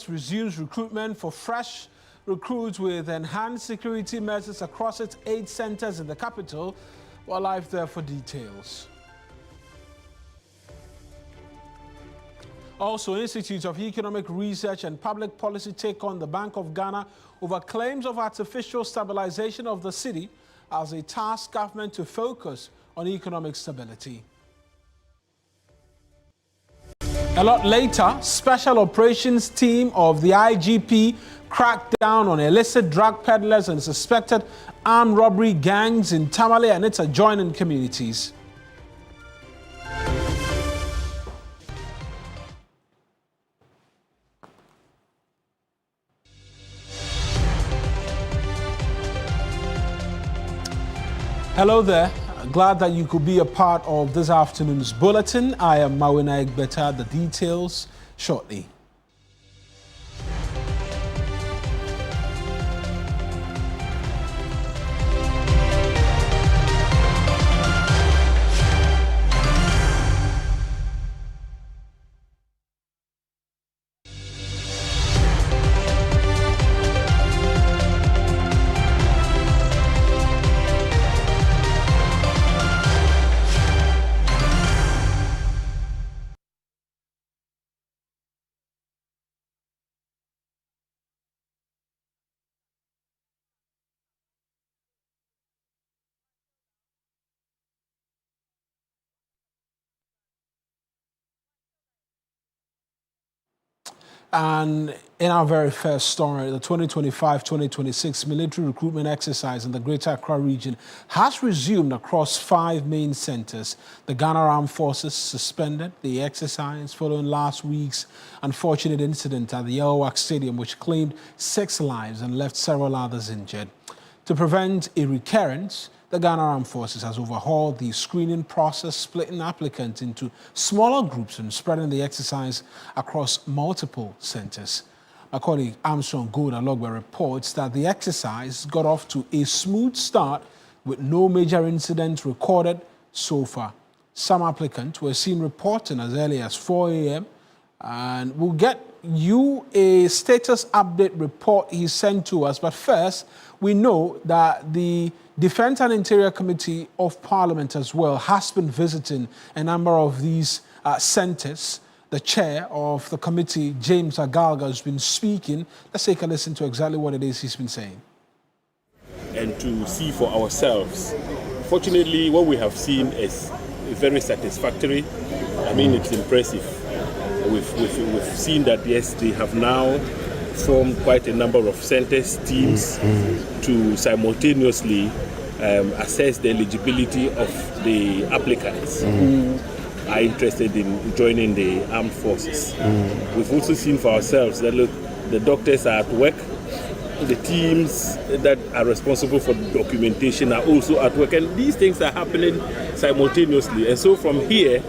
resumes recruitment for fresh recruits with enhanced security measures across its 8 centers in the capital. We're live there for details. Also, Institute of Economic Research and Public Policy take on the Bank of Ghana over claims of artificial stabilization of the city as they task government to focus on economic stability. A lot later, special operations team of the IGP cracked down on illicit drug peddlers and suspected armed robbery gangs in Tamale and its adjoining communities. Hello there. Glad that you could be a part of this afternoon's bulletin. I am Mawuena Egbeta. The details shortly. And in our very first story, the 2025-2026 military recruitment exercise in the Greater Accra region has resumed across 5 main centers. The Ghana Armed Forces suspended the exercise following last week's unfortunate incident at the Elwak Stadium, which claimed 6 lives and left several others injured. To prevent a recurrence, the Ghana Armed Forces has overhauled the screening process, splitting applicants into smaller groups and spreading the exercise across multiple centers. My colleague Armstrong Gold-Alogbe reports that the exercise got off to a smooth start with no major incidents recorded so far. Some applicants were seen reporting as early as 4 a.m. and we'll get you a status update report he sent to us. But first, we know that the Defense and Interior Committee of Parliament as well has been visiting a number of these centers. The chair of the committee, James Agalga, has been speaking. Let's take a listen to exactly what it is he's been saying. And to see for ourselves. Fortunately, what we have seen is very satisfactory. I mean, it's impressive. We've seen that, yes, they have now formed quite a number of centers, teams, to simultaneously assess the eligibility of the applicants who are interested in joining the armed forces. We've also seen for ourselves that, look, the doctors are at work, the teams that are responsible for documentation are also at work, and these things are happening simultaneously. And so from here,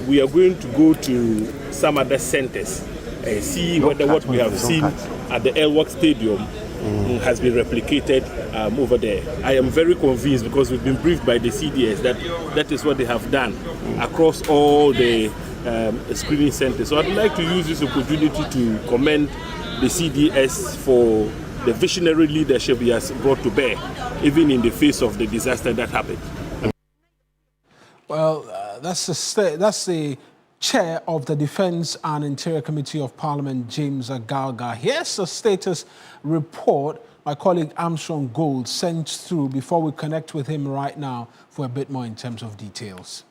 we are going to go to some other centers and see whether what we have seen at the Elwak Stadium has been replicated over there. I am very convinced, because we've been briefed by the CDS, that that is what they have done across all the screening centers. So I'd like to use this opportunity to commend the CDS for the visionary leadership he has brought to bear, even in the face of the disaster that happened. Well, that's the chair of the Defense and Interior Committee of Parliament, James Agalga. Here's a status report my colleague Armstrong Gold sent through before we connect with him right now for a bit more in terms of details.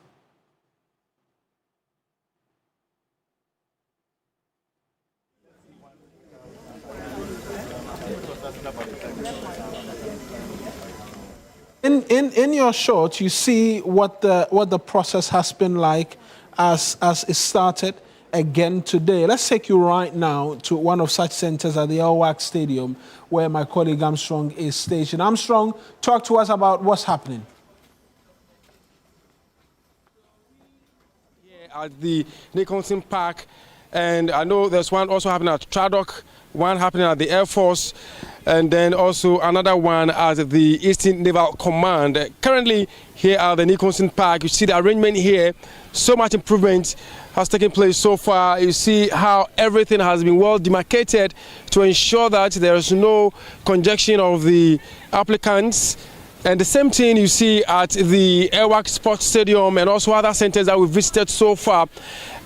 In your short, you see what the process has been like as it started again today. Let's take you right now to one of such centers at the Elwak Stadium, where my colleague Armstrong is stationed. Armstrong, talk to us about what's happening. At the Nicholson Park, and I know there's one also happening at Tradock one happening at the Air Force, and then also another one at the Eastern Naval Command. Currently, here at the Nicholson Park, you see the arrangement here. So much improvement has taken place so far. You see how everything has been well demarcated to ensure that there is no congestion of the applicants. And the same thing you see at the Airwork Sports Stadium and also other centers that we've visited so far.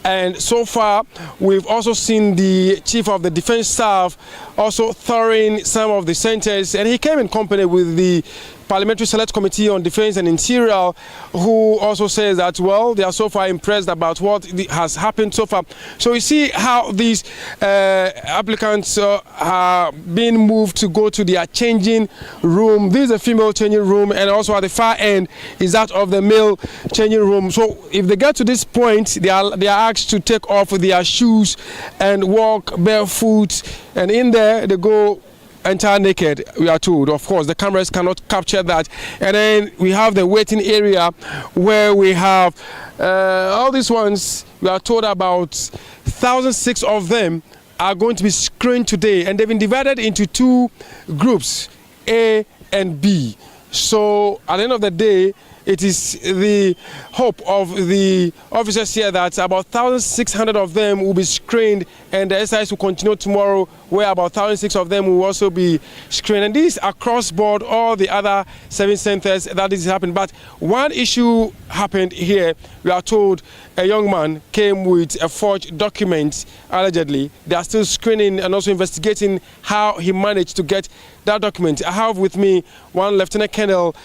And so far, we've also seen the Chief of the Defense Staff also touring some of the centers, and he came in company with the Parliamentary Select Committee on Defense and Interior, who also says that, well, they are so far impressed about what has happened so far. So you see how these applicants are being moved to go to their changing room. This is a female changing room, and also at the far end is that of the male changing room. So if they get to this point, they are asked to take off their shoes and walk barefoot, and in there they go entire naked, we are told. Of course, the cameras cannot capture that. And then we have the waiting area where we have all these ones. We are told about 1,006 of them are going to be screened today, and they've been divided into two groups, A and B. So at the end of the day, it is the hope of the officers here that about 1,600 of them will be screened, and the exercise will continue tomorrow, where about 1,600 of them will also be screened. And this across board, all the other 7 centers that is happening. But one issue happened here. We are told a young man came with a forged document, allegedly. They are still screening and also investigating how he managed to get that document. I have with me one Lieutenant Colonel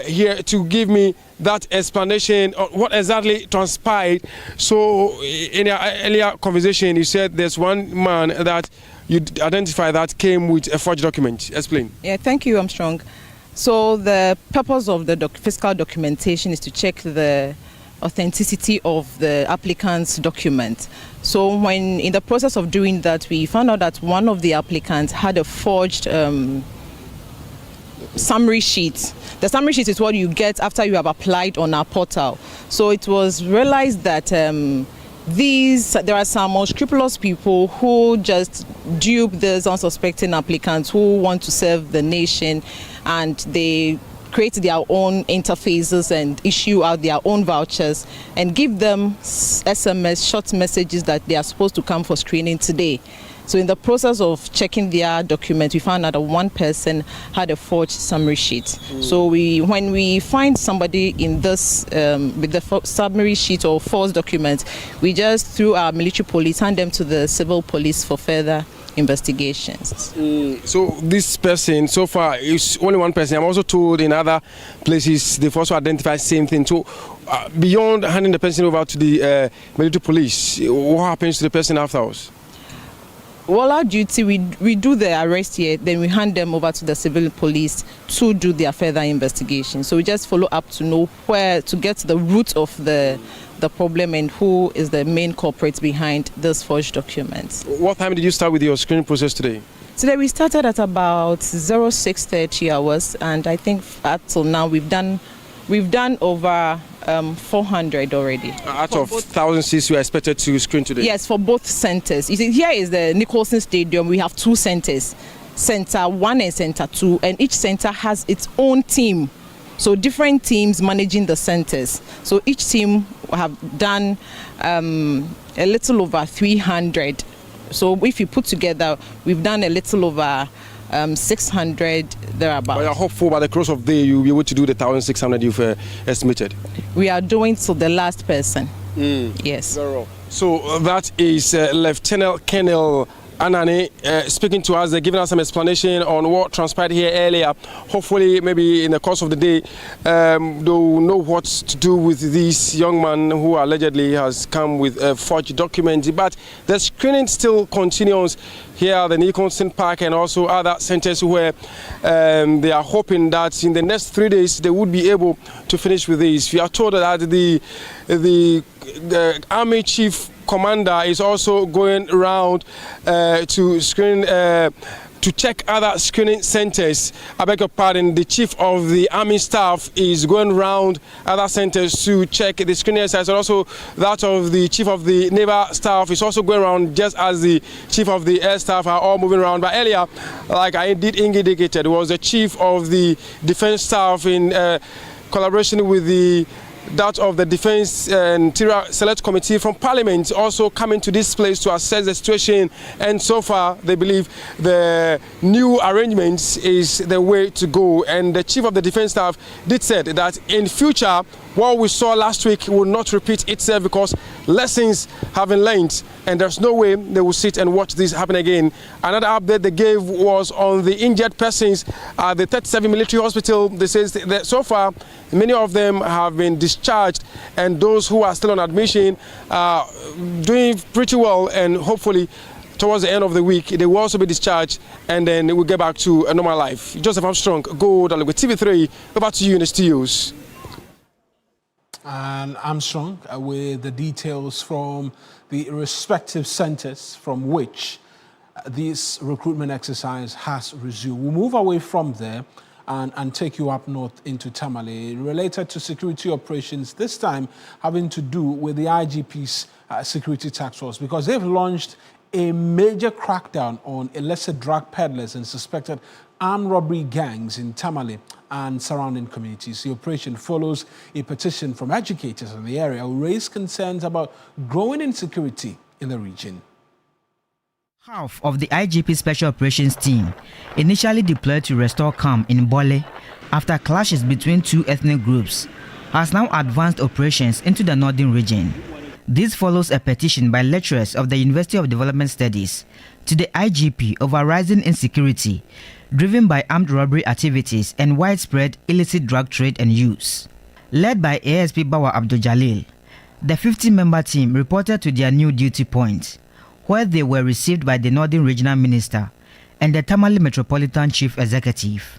here to give me that explanation on what exactly transpired. So in your earlier conversation, you said there's one man that you identified that came with a forged document. Explain. Yeah, thank you, Armstrong. So the purpose of the fiscal documentation is to check the authenticity of the applicant's document. So when in the process of doing that, we found out that one of the applicants had a forged summary sheet. The summary sheet is what you get after you have applied on our portal. So it was realized that there are some unscrupulous people who just dupe these unsuspecting applicants who want to serve the nation, and they create their own interfaces and issue out their own vouchers and give them SMS short messages that they are supposed to come for screening today. So in the process of checking their document, we found out that one person had a forged summary sheet. So when we find somebody in this with the summary sheet or false document, we just, through our military police, hand them to the civil police for further investigations. So this person so far is only one person. I'm also told in other places they've also identified the same thing. So beyond handing the person over to the military police, what happens to the person afterwards? Well, our duty, we do the arrest here, then we hand them over to the civil police to do their further investigation. So we just follow up to know where to get the root of the problem and who is the main culprit behind this forged documents. What time did you start with your screening process today? Today we started at about 06:30 hours, and I think up till now we've done over 400 already. Out of 1,006 you are expected to screen today? Yes, for both centers. You see, here is the Nicholson Stadium. We have 2 centers, Center 1 and Center 2, and each center has its own team. So different teams managing the centers. So each team have done a little over 300. So if you put together, we've done a little over 600 thereabouts. But you're hopeful by the close of the day you'll be able to do the 1,600 you've estimated? We are doing till the last person. Yes. So that is Lieutenant Colonel Anani speaking to us, giving us some explanation on what transpired here earlier. Hopefully, maybe in the course of the day, they'll know what to do with this young man who allegedly has come with a forged document. But the screening still continues here at the Nicholson Park and also other centers where they are hoping that in the next 3 days they would be able to finish with this. We are told that the Army Chief Commander is also going around to screen to check other screening centers. I beg your pardon, the chief of the army staff is going around other centers to check the screening exercise, and also that of the chief of the naval staff is also going around, just as the chief of the air staff are all moving around. But earlier, like I did indicate, was the chief of the defense staff in collaboration with that of the Defense and Interior Select Committee from Parliament also coming to this place to assess the situation, and so far they believe the new arrangements is the way to go. And the chief of the defense staff did said that in future what we saw last week will not repeat itself, because lessons have been learned and there's no way they will sit and watch this happen again. Another update they gave was on the injured persons at the 37 military hospital. They says that so far many of them have been discharged, and those who are still on admission are doing pretty well, and hopefully towards the end of the week they will also be discharged, and then we'll get back to a normal life. Joseph Armstrong, Gold with TV3. Over to you in the studios. And Armstrong with the details from the respective centers from which this recruitment exercise has resumed. We'll move away from there and take you up north into Tamale, related to security operations, this time having to do with the IGP's security task force, because they've launched a major crackdown on illicit drug peddlers and suspected armed robbery gangs in Tamale and surrounding communities. The operation follows a petition from educators in the area who raised concerns about growing insecurity in the region. Half of the IGP Special Operations Team, initially deployed to restore calm in Bole after clashes between two ethnic groups, has now advanced operations into the northern region. This follows a petition by lecturers of the University of Development Studies to the IGP over rising insecurity driven by armed robbery activities and widespread illicit drug trade and use. Led by ASP Bawa Abdul Jalil, the 50-member team reported to their new duty point, where they were received by the Northern Regional Minister and the Tamale Metropolitan Chief Executive.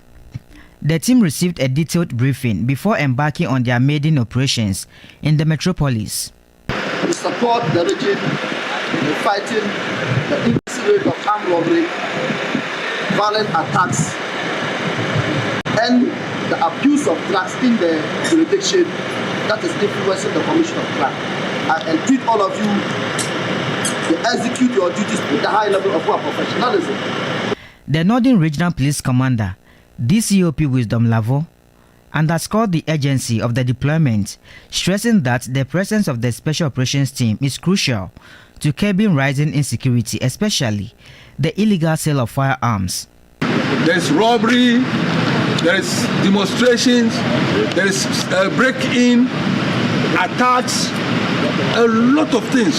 The team received a detailed briefing before embarking on their maiden operations in the metropolis. We support the region in fighting the increasing rate of armed robbery, violent attacks, and the abuse of drugs in the jurisdiction that is influencing the commission of crime. I entreat all of you to execute your duties with a high level of professionalism. The Northern Regional Police Commander, DCOP Wisdom Lavo, underscored the urgency of the deployment, stressing that the presence of the Special Operations Team is crucial to curbing rising insecurity, especially the illegal sale of firearms. There is robbery, there is demonstrations, there is break-in, attacks, a lot of things.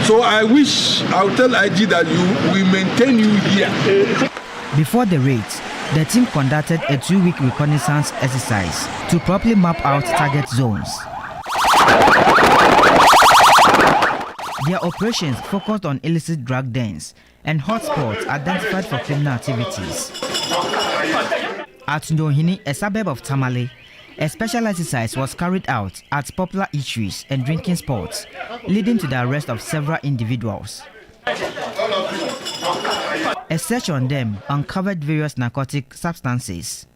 So I will tell IG that we maintain you here. Before the raids, the team conducted a 2-week reconnaissance exercise to properly map out target zones. Their operations focused on illicit drug dens and hotspots identified for criminal activities. At Ndohini, a suburb of Tamale, a special exercise was carried out at popular eateries and drinking spots, leading to the arrest of several individuals. A search on them uncovered various narcotic substances.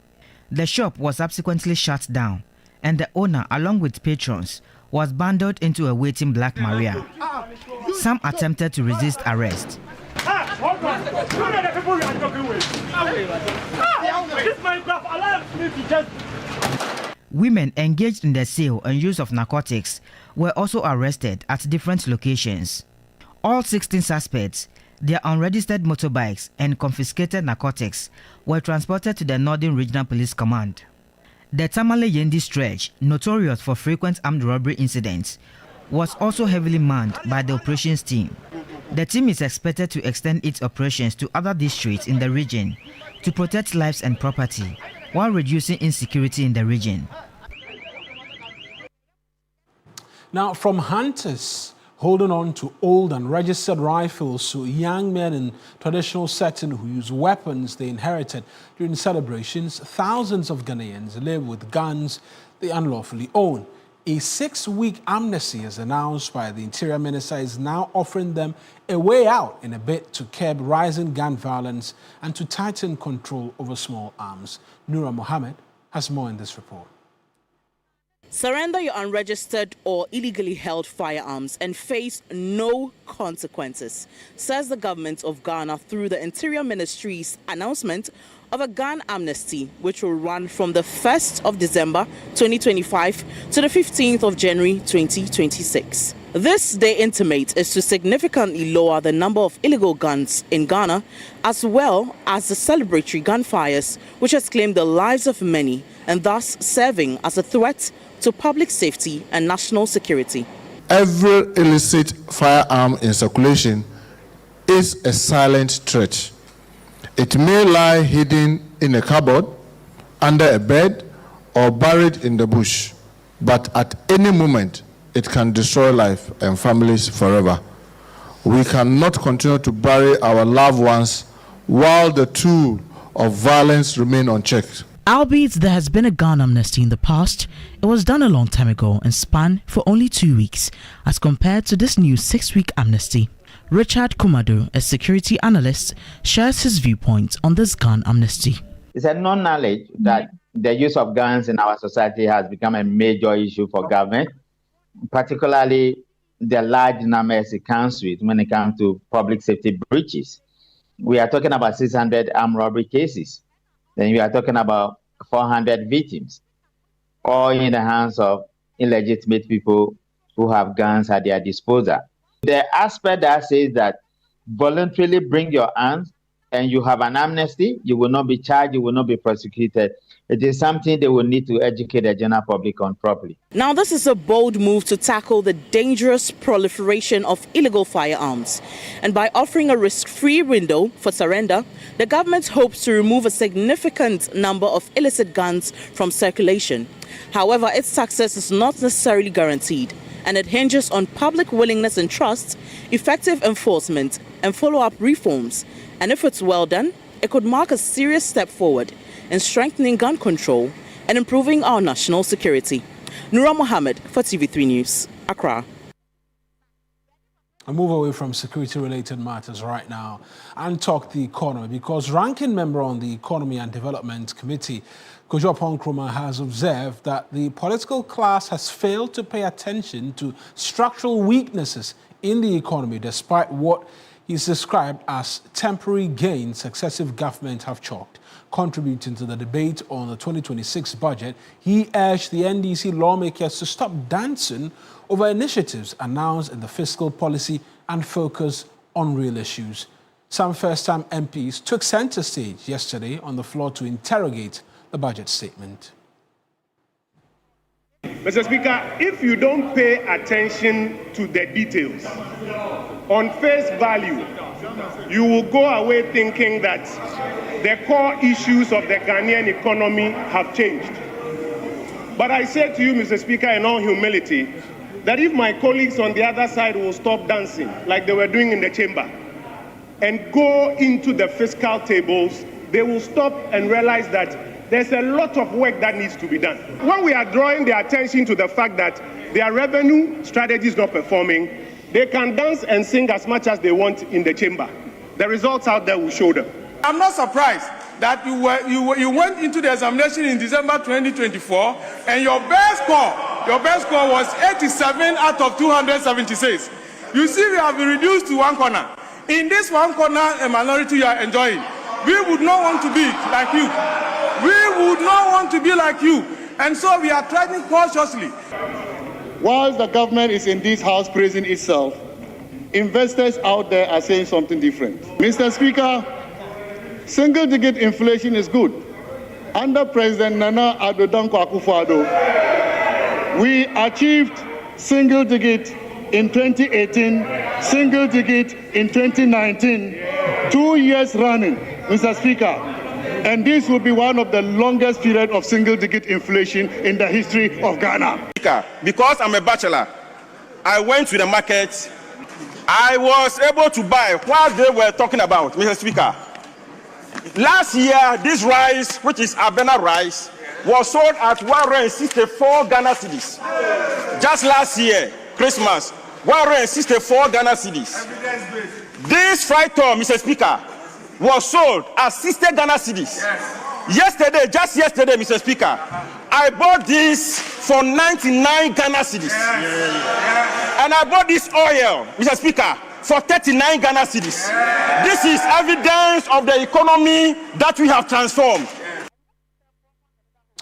The shop was subsequently shut down, and the owner, along with patrons, was bundled into a waiting Black Maria. Some attempted to resist arrest. Women engaged in the sale and use of narcotics were also arrested at different locations. All 16 suspects, their unregistered motorbikes and confiscated narcotics were transported to the Northern Regional Police Command. The Tamale Yendi stretch, notorious for frequent armed robbery incidents, was also heavily manned by the operations team. The team is expected to extend its operations to other districts in the region to protect lives and property while reducing insecurity in the region. Now, from hunters holding on to old and registered rifles to young men in traditional setting who use weapons they inherited during celebrations, thousands of Ghanaians live with guns they unlawfully own. A 6-week amnesty, as announced by the Interior Minister, is now offering them a way out in a bid to curb rising gun violence and to tighten control over small arms. Nura Mohammed has more in this report. Surrender your unregistered or illegally held firearms and face no consequences, says the government of Ghana through the Interior Ministry's announcement of a gun amnesty, which will run from the 1st of December 2025 to the 15th of January 2026. This, they intimate, is to significantly lower the number of illegal guns in Ghana, as well as the celebratory gunfires, which has claimed the lives of many and thus serving as a threat to public safety and national security. Every illicit firearm in circulation is a silent threat. It may lie hidden in a cupboard, under a bed, or buried in the bush, but at any moment, it can destroy life and families forever. We cannot continue to bury our loved ones while the tool of violence remain unchecked. Albeit there has been a gun amnesty in the past, it was done a long time ago and spanned for only 2 weeks, as compared to this new 6-week amnesty. Richard Kumado, a security analyst, shares his viewpoint on this gun amnesty. It's a non-knowledge that the use of guns in our society has become a major issue for government, particularly the large numbers it comes with when it comes to public safety breaches. We are talking about 600 armed robbery cases. Then we are talking about 400 victims, all in the hands of illegitimate people who have guns at their disposal. The aspect that says that voluntarily bring your arms and you have an amnesty, you will not be charged, you will not be prosecuted. It is something they will need to educate the general public on properly. Now, this is a bold move to tackle the dangerous proliferation of illegal firearms. And by offering a risk-free window for surrender, the government hopes to remove a significant number of illicit guns from circulation. However, its success is not necessarily guaranteed, and it hinges on public willingness and trust, effective enforcement, and follow-up reforms. And if it's well done, it could mark a serious step forward in strengthening gun control and improving our national security. Nura Mohammed for TV3 News, Accra. I move away from security-related matters right now and talk the economy, because ranking member on the Economy and Development Committee, Kojo Nkrumah, has observed that the political class has failed to pay attention to structural weaknesses in the economy, despite what he's described as temporary gains successive governments have chalked. Contributing to the debate on the 2026 budget, he urged the NDC lawmakers to stop dancing over initiatives announced in the fiscal policy and focus on real issues. Some first-time MPs took center stage yesterday on the floor to interrogate the budget statement. Mr. Speaker, if you don't pay attention to the details, on face value, you will go away thinking that the core issues of the Ghanaian economy have changed. But I say to you, Mr. Speaker, in all humility, that if my colleagues on the other side will stop dancing like they were doing in the chamber and go into the fiscal tables, they will stop and realize that there's a lot of work that needs to be done. When we are drawing their attention to the fact that their revenue strategy is not performing, they can dance and sing as much as they want in the chamber. The results out there will show them. I'm not surprised that you went into the examination in December 2024 and your best score was 87 out of 276. You see, we have been reduced to one corner. In this one corner, a minority you are enjoying. We would not want to be like you. We would not want to be like you. And so we are treading cautiously. Whilst the government is in this house praising itself, investors out there are saying something different. Mr. Speaker, single-digit inflation is good. Under President Nana Addo Dankwa Akufo-Addo, we achieved single-digit in 2018, single-digit in 2019, 2 years running, Mr. Speaker. And this will be one of the longest periods of single-digit inflation in the history of Ghana. Because I'm a bachelor, I went to the market. I was able to buy what they were talking about, Mr. Speaker. Last year, this rice, which is Abena rice, was sold at 164 Ghana cedis. Just last year, Christmas, 164 Ghana cedis. This fried tom, Mr. Speaker, was sold at 60 Ghana cedis. Yesterday, just yesterday, Mr. Speaker, I bought this for 99 Ghana cedis. And I bought this oil, Mr. Speaker, for 39 Ghana cedis. This is evidence of the economy that we have transformed.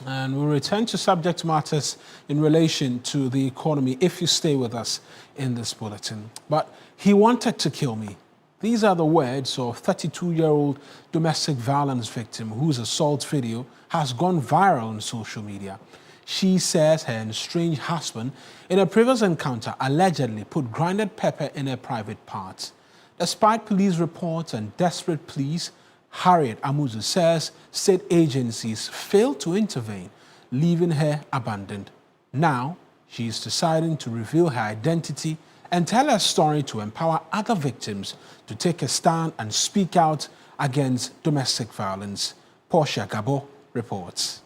And we'll return to subject matters in relation to the economy if you stay with us in this bulletin. But he wanted to kill me. These are the words of 32-year-old domestic violence victim whose assault video has gone viral on social media. She says her estranged husband, in a previous encounter, allegedly put grinded pepper in her private parts. Despite police reports and desperate pleas, Harriet Amuzu says state agencies failed to intervene, leaving her abandoned. Now, she is deciding to reveal her identity and tell her story to empower other victims to take a stand and speak out against domestic violence. Portia Gabo reports.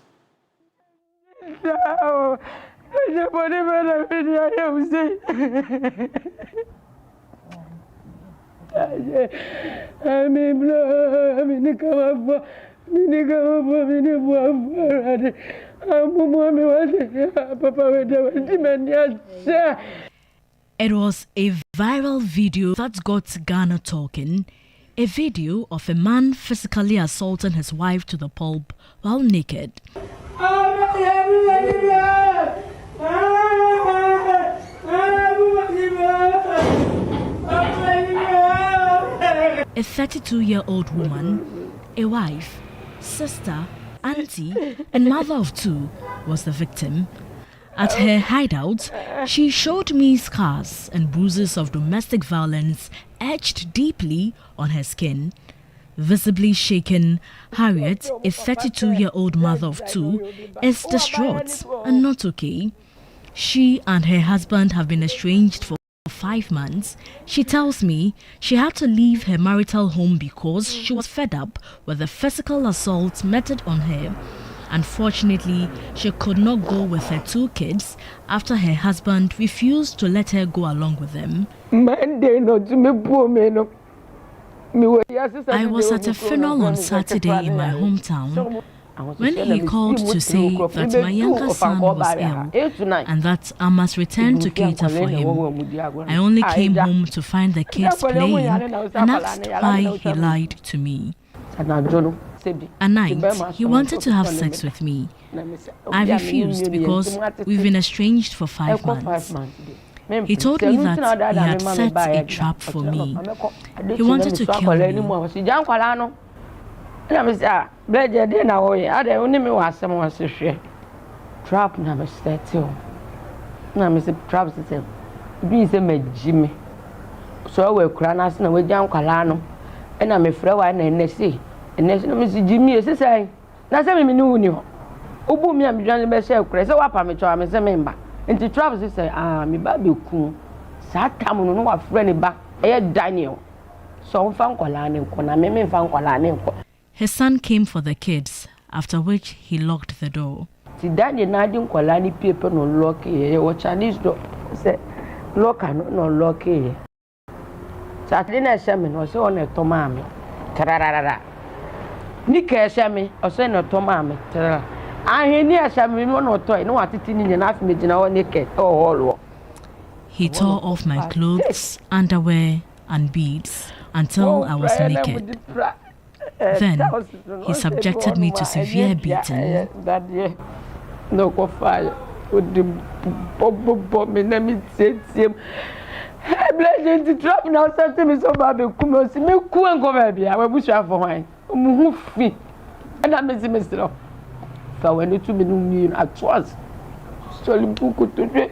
It was a viral video that got Ghana talking. A video of a man physically assaulting his wife to the pulp while naked. A 32-year-old woman, a wife, sister, auntie, and mother of two was the victim. At her hideout, she showed me scars and bruises of domestic violence etched deeply on her skin. Visibly shaken, Harriet, a 32-year-old mother of two, is distraught and not okay. She and her husband have been estranged for 5 months. She tells me she had to leave her marital home because she was fed up with the physical assault meted on her. Unfortunately, she could not go with her 2 kids after her husband refused to let her go along with them. I was at a funeral on Saturday in my hometown when he called to say that my younger son was ill and that I must return to cater for him. I only came home to find the kids playing and asked why he lied to me. At night, he wanted to have sex with me. I refused because we've been estranged for 5 months. He told me that he had set a trap for me. He wanted to kill me. Trap na me settle. Na me se trap system. Bi se me jimi. So we kura na se na we jan kwala no. E na me frɛ wa na enesi. Enesi na me se jimi e se sai. Na se me ni wuni ho. Obu mi am dwan be share kura se wa pa me twa me se me mba. Nti trap se say me ba be ku. Sa tam no wa frɛ ne ba. E Daniel. So mfa kwala ne nko na me mfa kwala ne nko. His son came for the kids, after which he locked the door. Ti Daniel na di nkwala ni paper no lock e wo Chinese door. Say lock no lock e. Saturday na shame no say on to mama. Tararara. Ni ka shame o say no to mama. Tarara. Ahwe ni shame no no to no atiti ni na afi megina wo naked all. He tore off my clothes, underwear and beads until I was naked. Then he subjected me to severe beating. No go fire. With the bob me na me tiem. I bless you to trap now something me so bad be come see me ku en go baby. I will bush for wine. Mu hu fi. And I me see me still. So when you to me no at once. So buku to je.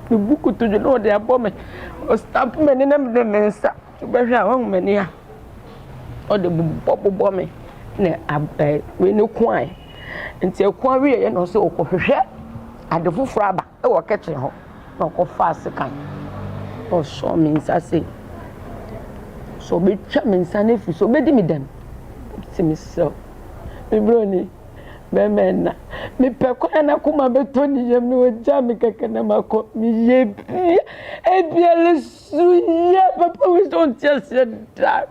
The buku to je no dey abom me. O stamp me na me de mensa. To be hwa won me ni a. O de bobo me na we no kwan nti ekwan wi ye no so okohwehwe ade foforo aba e wo kitchen ho na okofa asekan o so me nsa se so be twa me nsa na fi so be di me dem ti me so me bro ni Memena. Me pekwa na kuma betoni yem no jam keke na mako mi ye. E biele suye papa we don't just that.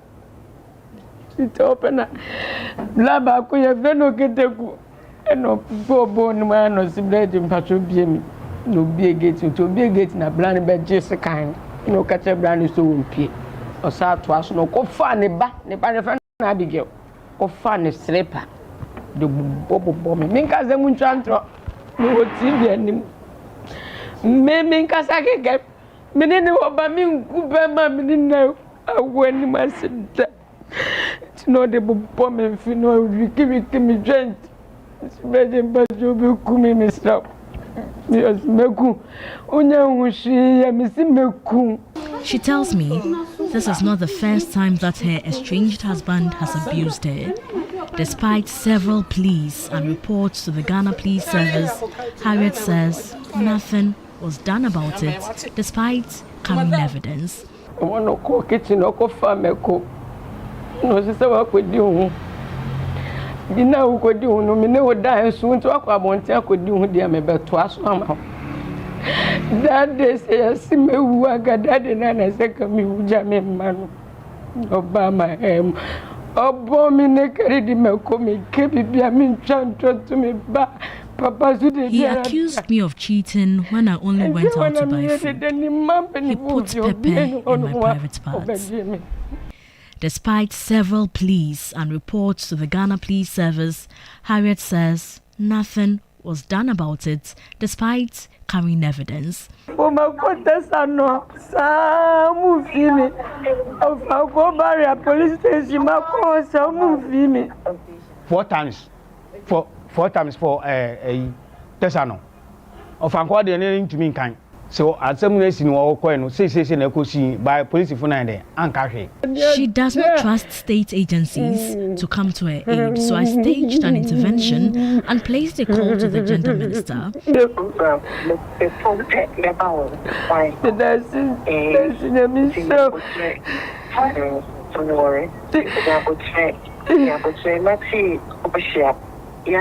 It open. La ba ku ye fe no keteku. Eno bobo ni ma no sibrede mpacho biem. No be gate to be gate na brand be jese kan. No kache brand so wompie. Osa to aso no ko fa ne ba ne friend na Abigail. Ko fa ne sleeper. The bobo me minka ze munchantro me woti bi anim me minka sakeke me ne oba min kube ma me na awani masida no de bobo me fi no wiki me joint beje bajo be kumi me stop me os meku onya hushi ya me si meku. She tells me this is not the first time that her estranged husband has abused her. Despite several pleas and reports to the Ghana Police Service, Harriet says nothing was done about it, despite carrying evidence. I want to go kitchen or go farm. No, sister, what could do? Dinner who could do, no, me never die soon to aqua monte could do, dear, me but twice somehow. That day, say, I see me who I got that and I second me who jammy man. Obama, He accused me of cheating when I only went out to buy food. He put pepper in my private parts. Despite several pleas and reports to the Ghana Police Service, Harriet says nothing was done about it, despite carrying evidence. Oh my God, that's no. Some me. Of our barrier police station, my cause, some me. 4 times for a Tesano. Of Uncle, the name to me kind. So at some place in our coin, say na kosi by police for 9 day and carry. She does not trust state agencies to come to her aid, so I staged an intervention and placed a call to the gender minister. I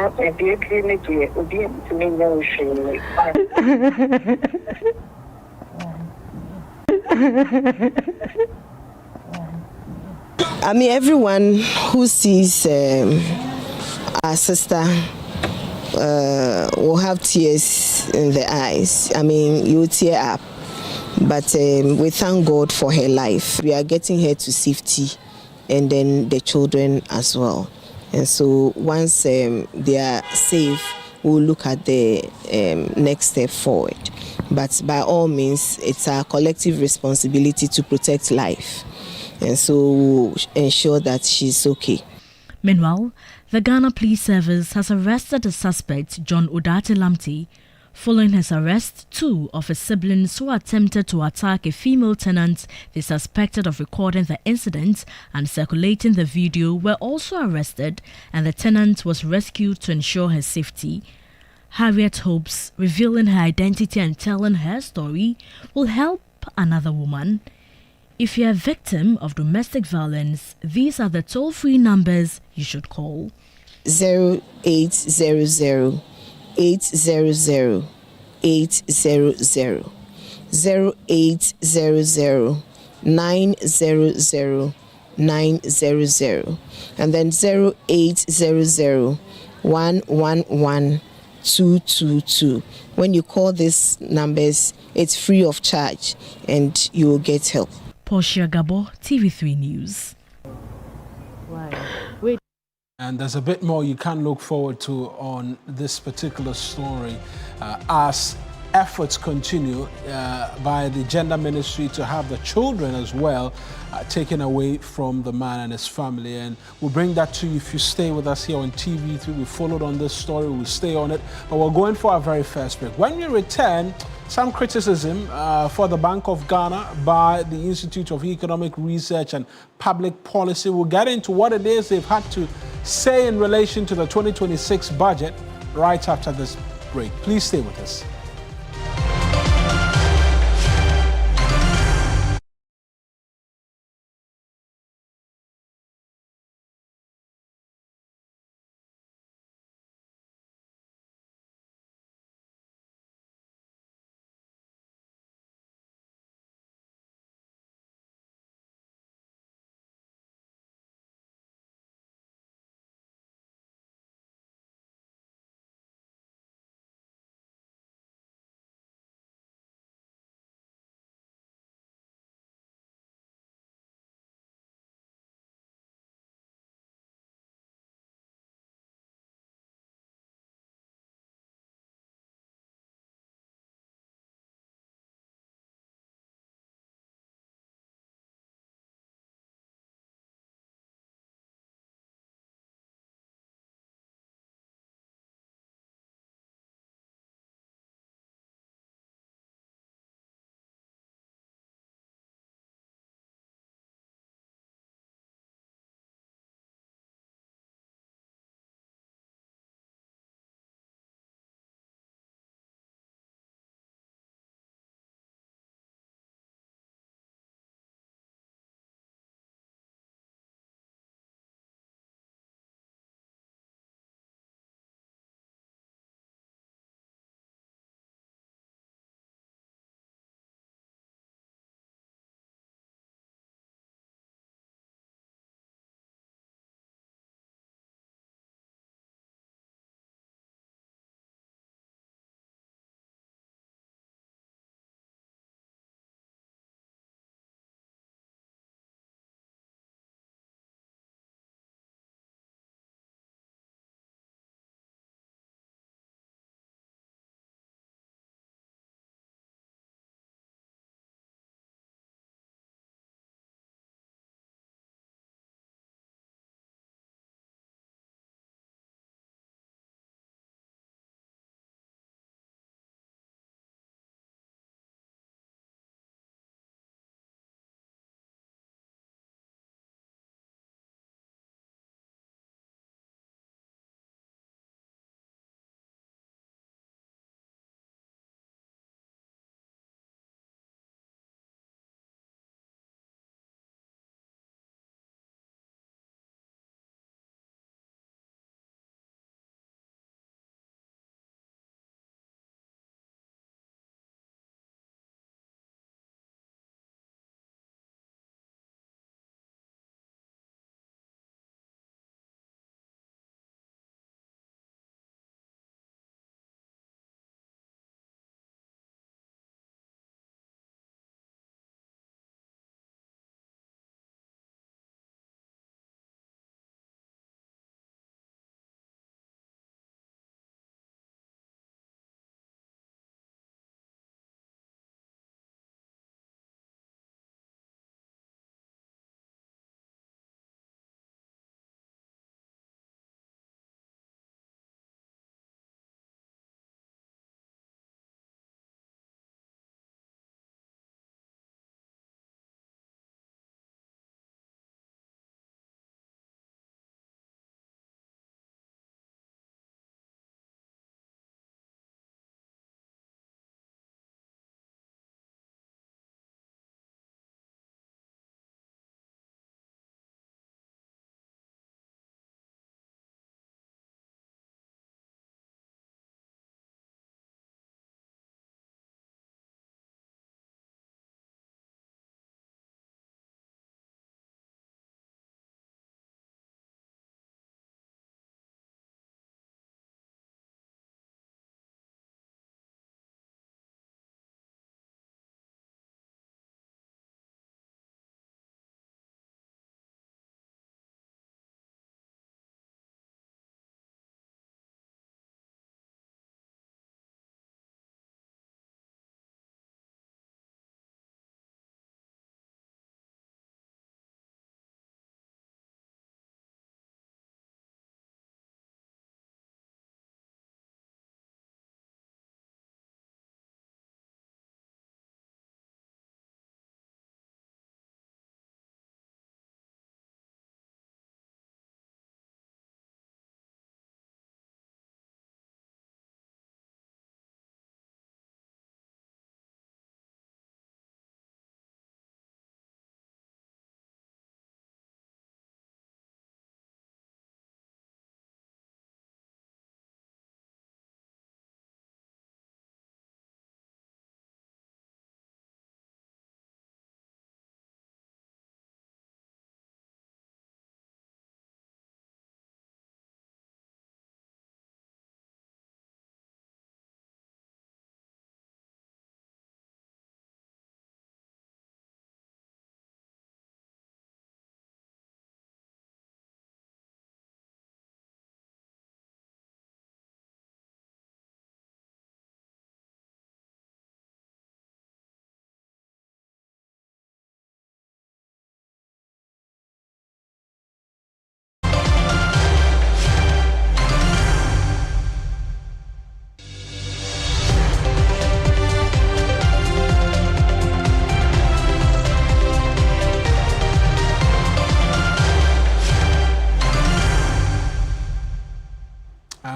mean, everyone who sees our sister will have tears in their eyes. I mean, you tear up. But we thank God for her life. We are getting her to safety, and then the children as well. And so once they are safe, we'll look at the next step forward. But by all means, it's our collective responsibility to protect life. And so we'll ensure that she's okay. Meanwhile, the Ghana Police Service has arrested the suspect, John Odate Lamte. Following his arrest, 2 of his siblings who attempted to attack a female tenant they suspected of recording the incident and circulating the video were also arrested, and the tenant was rescued to ensure her safety. Harriet hopes revealing her identity and telling her story will help another woman. If you're a victim of domestic violence, these are the toll-free numbers you should call. 0800 800 800 0800 900 900 and then 0800 111 222. When you call these numbers, it's free of charge and you will get help. Portia Gabo, TV3 News. And there's a bit more you can look forward to on this particular story as efforts continue by the gender ministry to have the children as well taken away from the man and his family. And we'll bring that to you if you stay with us here on TV3. We followed on this story, we'll stay on it. But we're going for our very first break. When we return, some criticism for the Bank of Ghana by the Institute of Economic Research and Public Policy. We'll get into what it is they've had to say in relation to the 2026 budget right after this break. Please stay with us.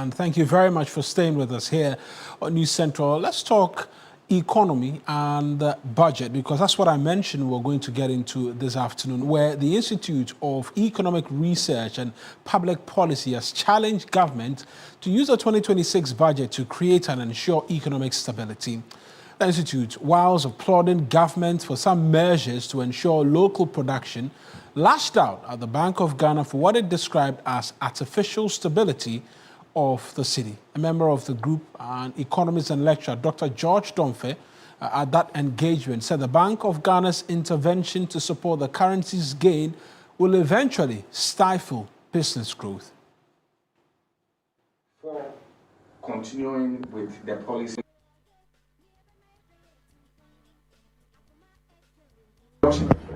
and thank you very much for staying with us here on News Central. Let's talk economy and budget, because that's what I mentioned we're going to get into this afternoon, where the Institute of Economic Research and Public Policy has challenged government to use the 2026 budget to create and ensure economic stability. The Institute, whilst applauding government for some measures to ensure local production, lashed out at the Bank of Ghana for what it described as artificial stability of the city. A member of the group, an economist and lecturer, Dr. George Domfe, at that engagement said the Bank of Ghana's intervention to support the currency's gain will eventually stifle business growth. For continuing with the policy.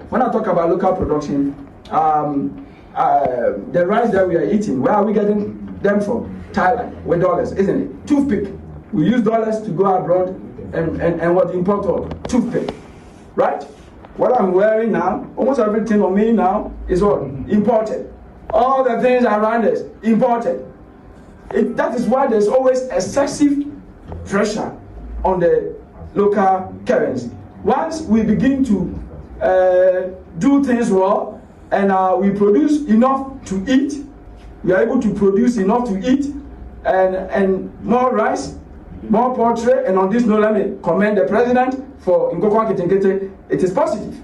When I talk about local production, the rice that we are eating, where are we getting them from? Thailand, with dollars, isn't it? Toothpick. We use dollars to go abroad and what import what? Toothpick. Right? What I'm wearing now, almost everything on me now is what? Imported. All the things around us, imported. That is why there's always excessive pressure on the local currency. Once we begin to do things well and we produce enough to eat, we are able to produce enough to eat, and more rice, more poultry, and on this note, let me commend the president for Nkokwa Kitinkete. It is positive.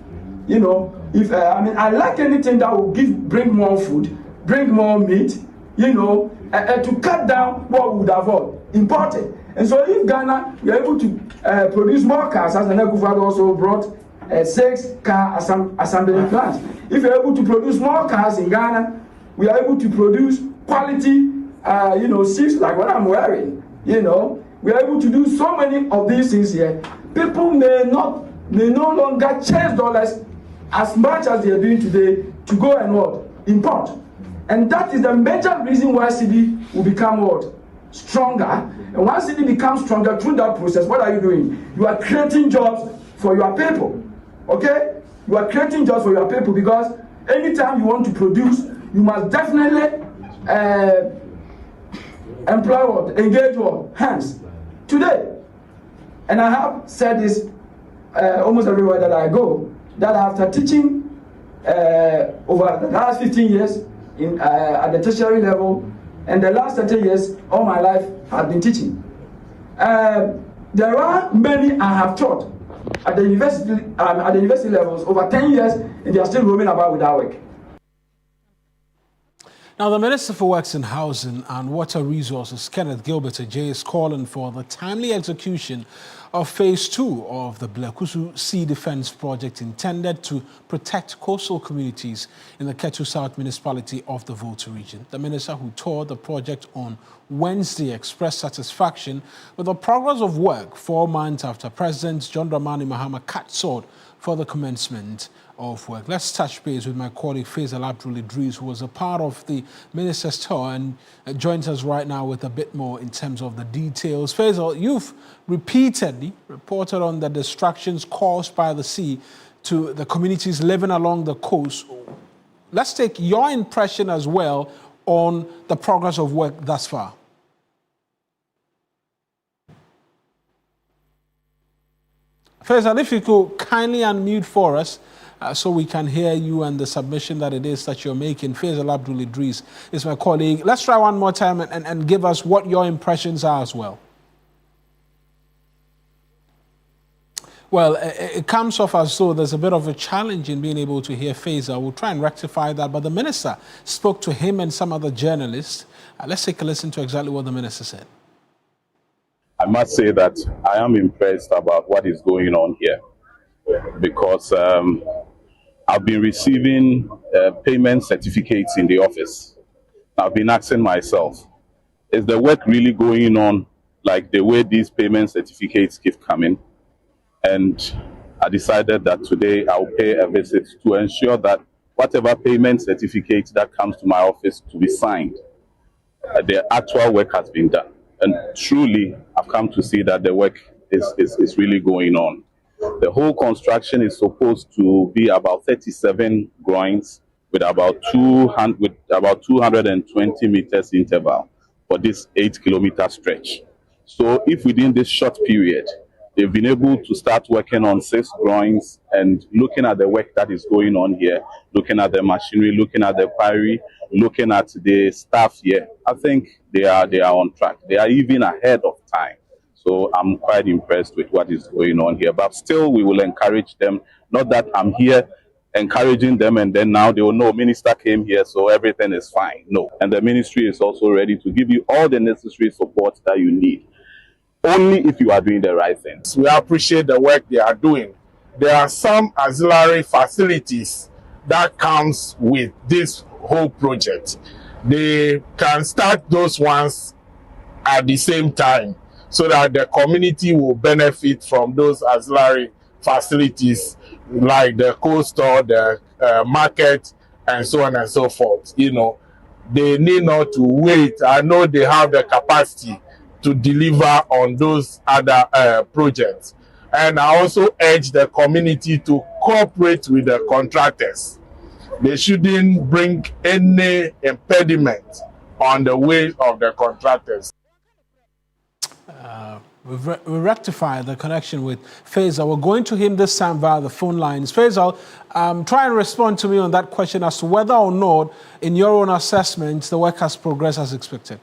You know, if I like anything that will bring more food, bring more meat, you know, to cut down what we would have imported. And so if Ghana, we are able to produce more cars, as Nkokwa also brought 6 car assembly plants. If we are able to produce more cars in Ghana, we are able to produce quality, suits like what I'm wearing. You know, we are able to do so many of these things here. People may no longer chase dollars as much as they are doing today to go and what? Import. And that is the major reason why CD will become what? Stronger. And once CD becomes stronger through that process, what are you doing? You are creating jobs for your people. Okay? You are creating jobs for your people, because anytime you want to produce, you must definitely employ what? Engage what? Hands. Today. And I have said this almost everywhere that I go, that after teaching over the last 15 years at the tertiary level, and the last 30 years, all my life, I've been teaching. There are many I have taught at the university levels over 10 years, and they are still roaming about without work. Now, the Minister for Works and Housing and Water Resources, Kenneth Gilbert Ajay, is calling for the timely execution of Phase 2 of the Blekusu Sea Defence Project intended to protect coastal communities in the Ketu South municipality of the Volta region. The minister, who toured the project on Wednesday, expressed satisfaction with the progress of work 4 months after President John Dramani Mahama cut short for the commencement of work. Let's touch base with my colleague Faisal Abdul Idris, who was a part of the minister's tour and joins us right now with a bit more in terms of the details. Faisal, you've repeatedly reported on the distractions caused by the sea to the communities living along the coast. Let's take your impression as well on the progress of work thus far. Faisal, if you could kindly unmute for us so we can hear you and the submission that it is that you're making. Faisal Abdul Idris is my colleague. Let's try one more time and give us what your impressions are as well. Well, it comes off as though there's a bit of a challenge in being able to hear Faisal. We'll try and rectify that. But the minister spoke to him and some other journalists. Let's take a listen to exactly what the minister said. I must say that I am impressed about what is going on here, because I've been receiving payment certificates in the office. I've been asking myself, is the work really going on like the way these payment certificates keep coming? And I decided that today I'll pay a visit to ensure that whatever payment certificate that comes to my office to be signed, the actual work has been done. And truly, I've come to see that the work is really going on. The whole construction is supposed to be about 37 groins with about 220 meters interval. for this 8-kilometer stretch. So if within this short period, they've been able to start working on 6 drawings and looking at the work that is going on here, looking at the machinery, looking at the quarry, looking at the staff here, I think they are on track. They are even ahead of time. So I'm quite impressed with what is going on here. But still, we will encourage them. Not that I'm here encouraging them and then now they will know minister came here, so everything is fine. No. And the ministry is also ready to give you all the necessary support that you need, only if you are doing the right things. We appreciate the work they are doing. There are some auxiliary facilities that comes with this whole project. They can start those ones at the same time so that the community will benefit from those auxiliary facilities like the cold store, the market, and so on and so forth. You know, they need not to wait. I know they have the capacity to deliver on those other projects. And I also urge the community to cooperate with the contractors. They shouldn't bring any impediment on the way of the contractors. We rectify the connection with Faisal. We're going to him this time via the phone lines. Faisal, try and respond to me on that question as to whether or not, in your own assessment, the work has progressed as expected.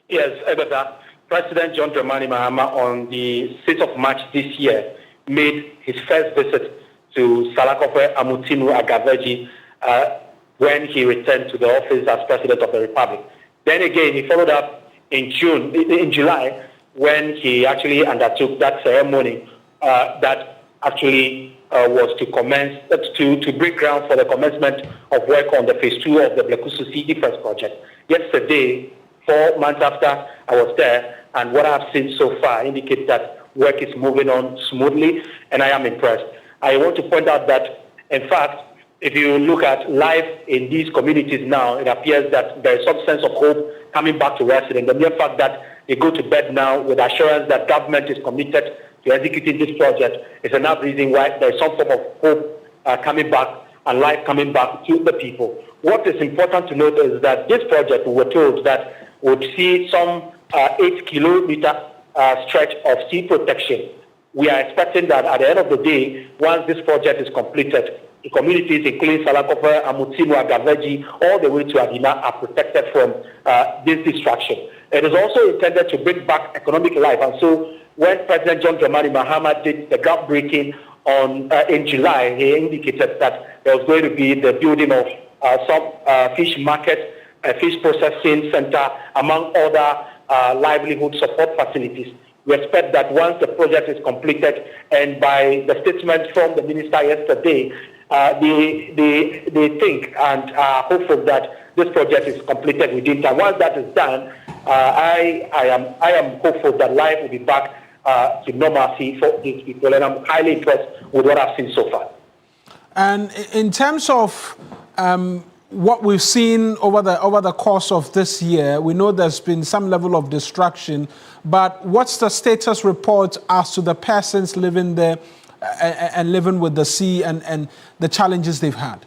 Yes, Egbeta. President John Dramani Mahama on the 6th of March this year made his first visit to Salakope Amutinu Agaveji when he returned to the office as President of the Republic. Then again, he followed up in July, when he actually undertook that ceremony that actually was to commence, to break ground for the commencement of work on the phase 2 of the Blekusu Sea Defense project. Yesterday, 4 months after I was there, and what I've seen so far indicates that work is moving on smoothly, and I am impressed. I want to point out that, in fact, if you look at life in these communities now, it appears that there is some sense of hope coming back to residents. The mere fact that they go to bed now with assurance that government is committed to executing this project is enough reason why there is some form of hope coming back and life coming back to the people. What is important to note is that this project, we were told that would see some 8-kilometer stretch of sea protection. We are expecting that at the end of the day, once this project is completed, the communities, including Salakope, Amutinu, Agaveji, all the way to Adina, are protected from this destruction. It is also intended to bring back economic life. And so when President John Dramani Mahama did the groundbreaking in July, he indicated that there was going to be the building of some fish market, fish processing center, among other livelihood support facilities. We expect that once the project is completed, and by the statement from the minister yesterday, they think and are hopeful that this project is completed within time. Once that is done, I am hopeful that life will be back to normalcy for these people, and I'm highly impressed with what I've seen so far. And in terms of what we've seen over the course of this year, we know there's been some level of distraction, but what's the status report as to the persons living there and living with the sea and the challenges they've had?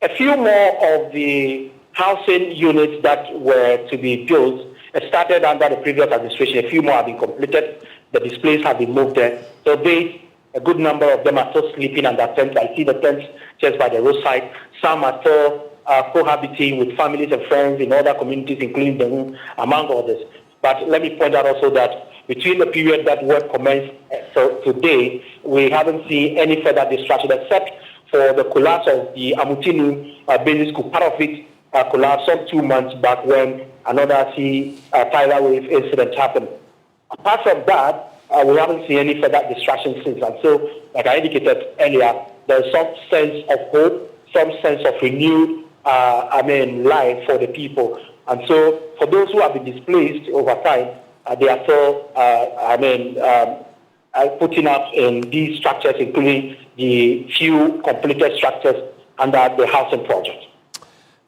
A few more of the housing units that were to be built started under the previous administration. A few more have been completed. The displays have been moved there. So a good number of them are still sleeping under tents. I see the tents just by the roadside. Some are still cohabiting with families and friends in other communities, including the room, among others. But let me point out also that between the period that work commenced today, we haven't seen any further distraction except for the collapse of the Amutinu Basin School. Part of it collapsed some 2 months back when another sea tidal wave incident happened. Apart from that, we haven't seen any further distraction since. And so, like I indicated earlier, there's some sense of hope, some sense of renewed life for the people. And so, for those who have been displaced over time, they are still, putting up in these structures, including the few completed structures under the housing project.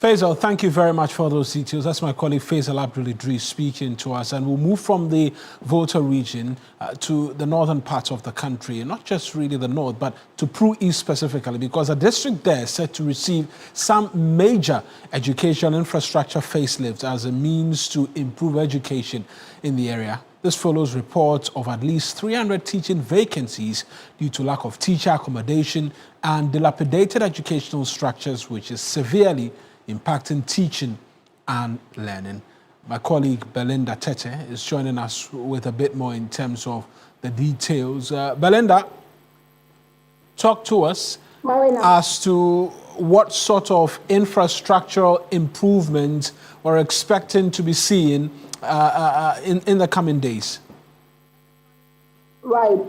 Faisal, thank you very much for those details. That's my colleague Faisal Abdul Idris speaking to us. And we'll move from the Volta region to the northern parts of the country, and not just really the north, but to Pru East specifically, because a district there is set to receive some major education infrastructure facelifts as a means to improve education in the area. This follows reports of at least 300 teaching vacancies due to lack of teacher accommodation and dilapidated educational structures, which is severely impacting teaching and learning. My colleague Belinda Tete is joining us with a bit more in terms of the details. Belinda, talk to us as to what sort of infrastructural improvement we're expecting to be seeing in the coming days. Right.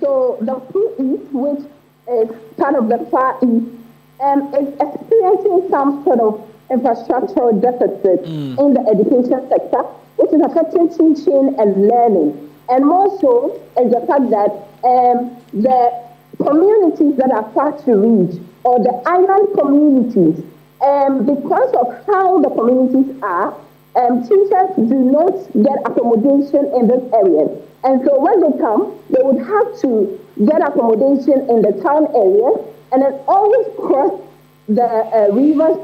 So the Pru East, which is part of the Far East, is experiencing some sort of infrastructural deficit in the education sector, which is affecting teaching and learning. And more so is the fact that the communities that are far to reach, or the island communities, because of how the communities are, teachers do not get accommodation in this area. And so when they come, they would have to get accommodation in the town area and then always cross the rivers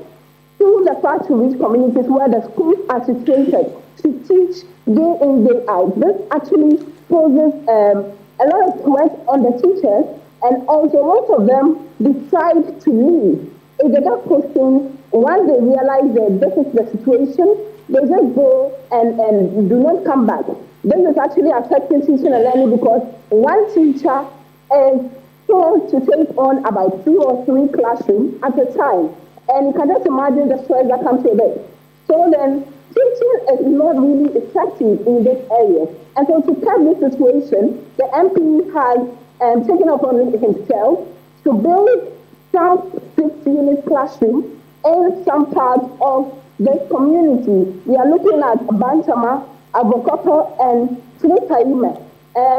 to the far-to-reach communities where the schools are situated to teach day in, day out. This actually poses a lot of stress on the teachers, and also most of them decide to leave. If they get posting, once they realize that this is the situation, they just go and do not come back. This is actually affecting teaching and learning because one teacher is told to take on about 2 or 3 classrooms at a time. And you can just imagine the stress that comes with it. So then, teaching is not really effective in this area. And so to curb this situation, the MP has taken upon himself to build some 6-unit classrooms in some parts of this community. We are looking at Bantama, Avokopo, and Trinitaime.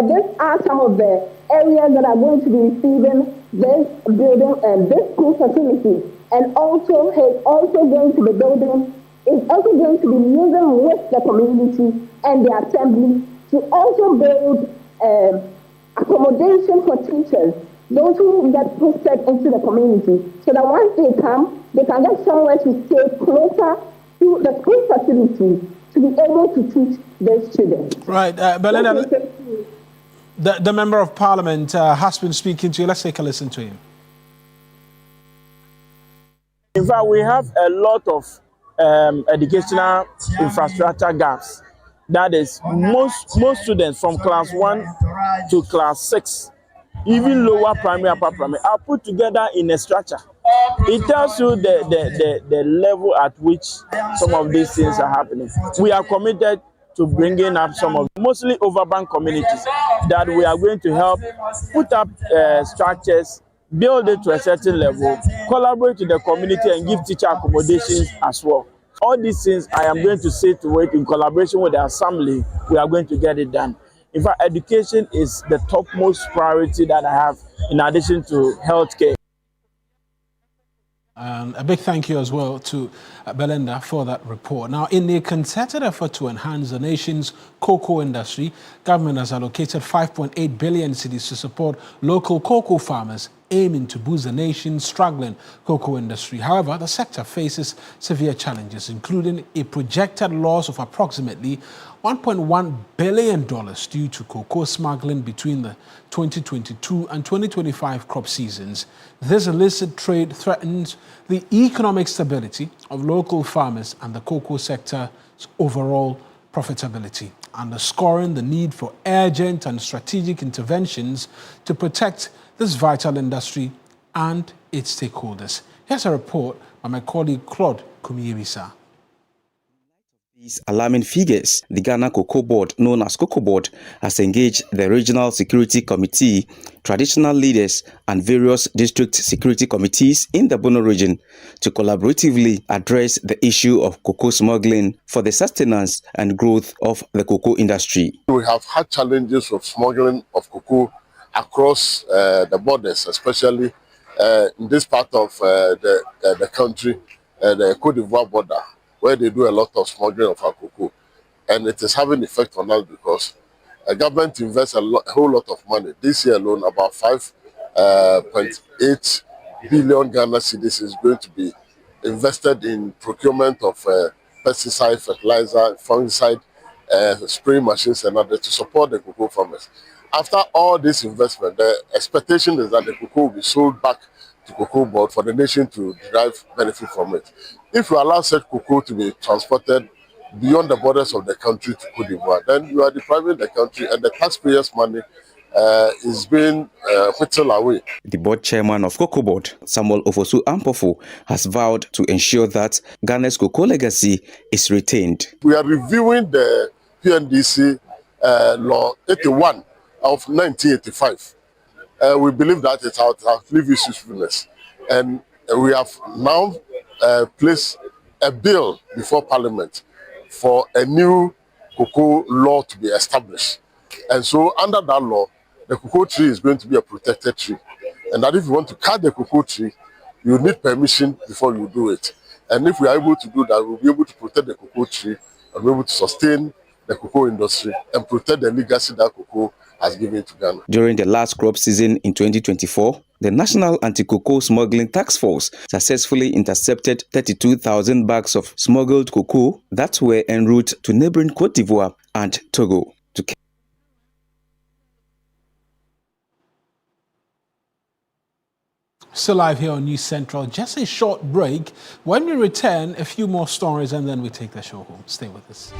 These are some of the areas that are going to be receiving this building and this school facility. And also, is also going to be using with the community and the assembly to also build accommodation for teachers, those who get posted into the community, so that once they come, they can get somewhere to stay closer to the school facility to be able to teach their students. Right, Belinda, the Member of Parliament has been speaking to you. Let's take a listen to him. In fact, we have a lot of educational infrastructure gaps. That is, most students from class 1 to class 6, even lower primary, upper primary, are put together in a structure. It tells you the level at which some of these things are happening. We are committed to bringing up some of mostly overbank communities that we are going to help put up structures, build it to a certain level, collaborate with the community and give teacher accommodations as well. All these things I am going to say to it in collaboration with the assembly, we are going to get it done. In fact, education is the topmost priority that I have in addition to healthcare. A big thank you as well to Belinda for that report. Now, in a concerted effort to enhance the nation's cocoa industry, government has allocated 5.8 billion cedis to support local cocoa farmers, aiming to boost the nation's struggling cocoa industry. However, the sector faces severe challenges, including a projected loss of approximately $1.1 billion due to cocoa smuggling between the 2022 and 2025 crop seasons. This illicit trade threatens the economic stability of local farmers and the cocoa sector's overall profitability, underscoring the need for urgent and strategic interventions to protect this vital industry and its stakeholders. Here's a report by my colleague Claude Kumiewisa. These alarming figures, the Ghana Cocoa Board, known as Cocoa Board, has engaged the Regional Security Committee, traditional leaders, and various district security committees in the Bono region to collaboratively address the issue of cocoa smuggling for the sustenance and growth of the cocoa industry. We have had challenges of smuggling of cocoa across the borders, especially in this part of the country. the Cote d'Ivoire border, where they do a lot of smuggling of our cocoa. And it is having effect on us because the government invests a whole lot of money. This year alone, about 5.8 billion Ghana cedis is going to be invested in procurement of pesticide, fertilizer, fungicide, spraying machines and others to support the cocoa farmers. After all this investment, the expectation is that the cocoa will be sold back to cocoa board for the nation to derive benefit from it. If you allow such cocoa to be transported beyond the borders of the country to Cote d'Ivoire, then you are depriving the country and the taxpayers' money is being whittled away. The board chairman of Cocoa Board, Samuel Ofosu Ampofo, has vowed to ensure that Ghana's cocoa legacy is retained. We are reviewing the PNDC Law 81 of 1985. We believe that it outlives its usefulness. And we have now placed a bill before Parliament for a new cocoa law to be established. And so under that law, the cocoa tree is going to be a protected tree. And that if you want to cut the cocoa tree, you need permission before you do it. And if we are able to do that, we'll be able to protect the cocoa tree and be able to sustain the cocoa industry and protect the legacy that cocoa has given to Ghana. During the last crop season in 2024, the National Anti-Cocoa Smuggling Task Force successfully intercepted 32,000 bags of smuggled cocoa that were en route to neighboring Cote d'Ivoire and Togo. Still live here on News Central. Just a short break. When we return, a few more stories and then we take the show home. Stay with us.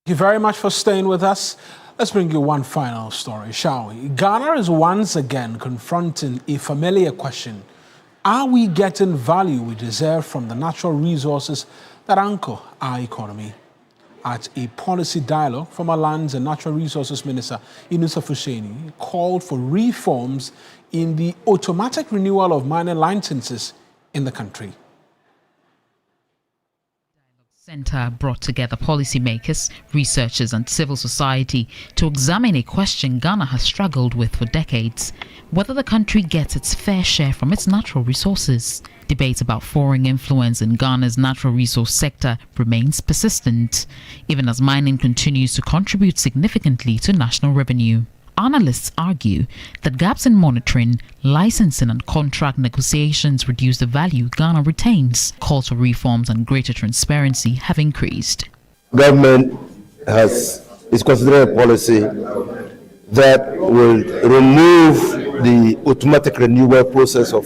Thank you very much for staying with us. Let's bring you one final story, shall we? Ghana is once again confronting a familiar question. Are we getting value we deserve from the natural resources that anchor our economy? At a policy dialogue, former Lands and Natural Resources Minister Inusa Fusheni called for reforms in the automatic renewal of mining licenses in the country. Center brought together policymakers, researchers and civil society to examine a question Ghana has struggled with for decades: whether the country gets its fair share from its natural resources. Debate about foreign influence in Ghana's natural resource sector remains persistent, even as mining continues to contribute significantly to national revenue. Analysts argue that gaps in monitoring, licensing and contract negotiations reduce the value Ghana retains. Calls for reforms and greater transparency have increased. Government is considering a policy that will remove the automatic renewal process of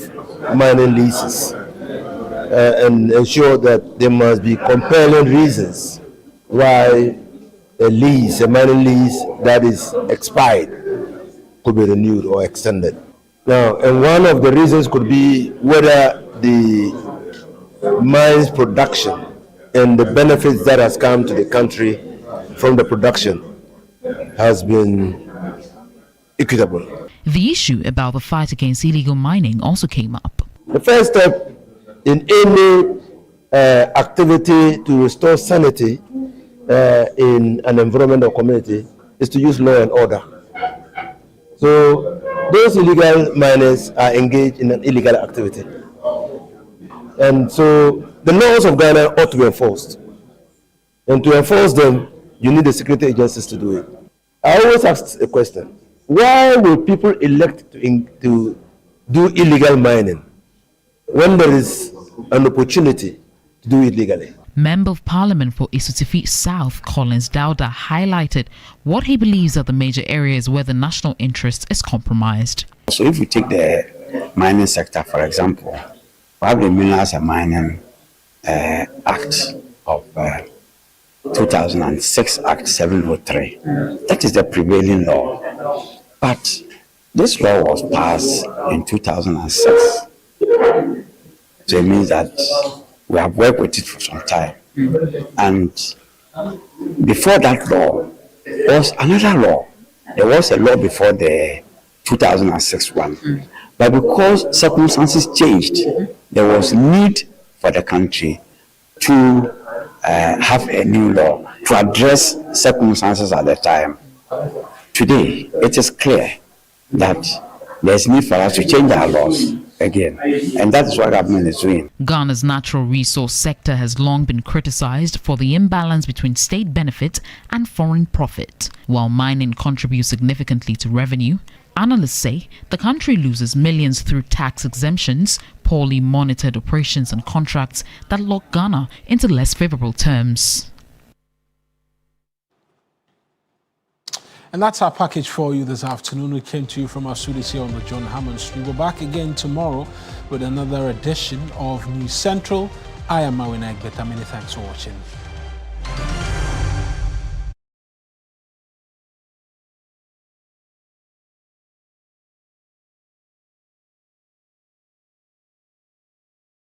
mining leases and ensure that there must be compelling reasons why a mining lease that is expired could be renewed or extended. Now, and one of the reasons could be whether the mine's production and the benefits that has come to the country from the production has been equitable. The issue about the fight against illegal mining also came up. The first step in any activity to restore sanity in an environment or community is to use law and order. So those illegal miners are engaged in an illegal activity. And so the laws of Ghana ought to be enforced. And to enforce them, you need the security agencies to do it. I always ask a question: why will people elect to do illegal mining when there is an opportunity to do it legally? Member of Parliament for Isutifi South, Collins Dauda, highlighted what he believes are the major areas where the national interest is compromised. So if we take the mining sector, for example, we have the Minerals and Mining Act of 2006, Act 703. That is the prevailing law. But this law was passed in 2006. So it means that we have worked with it for some time. And before that law, there was another law. There was a law before the 2006 one. But because circumstances changed, there was need for the country to have a new law to address circumstances at the time. Today, it is clear that there's need for us to change our laws again, and that is what government is doing. Ghana's natural resource sector has long been criticized for the imbalance between state benefit and foreign profit. While mining contributes significantly to revenue, analysts say the country loses millions through tax exemptions, poorly monitored operations and contracts that lock Ghana into less favorable terms. And that's our package for you this afternoon. We came to you from our studios here on the John Hammond Street. We're back again tomorrow with another edition of News Central. I am Mawuena Egbeta. Many thanks for watching.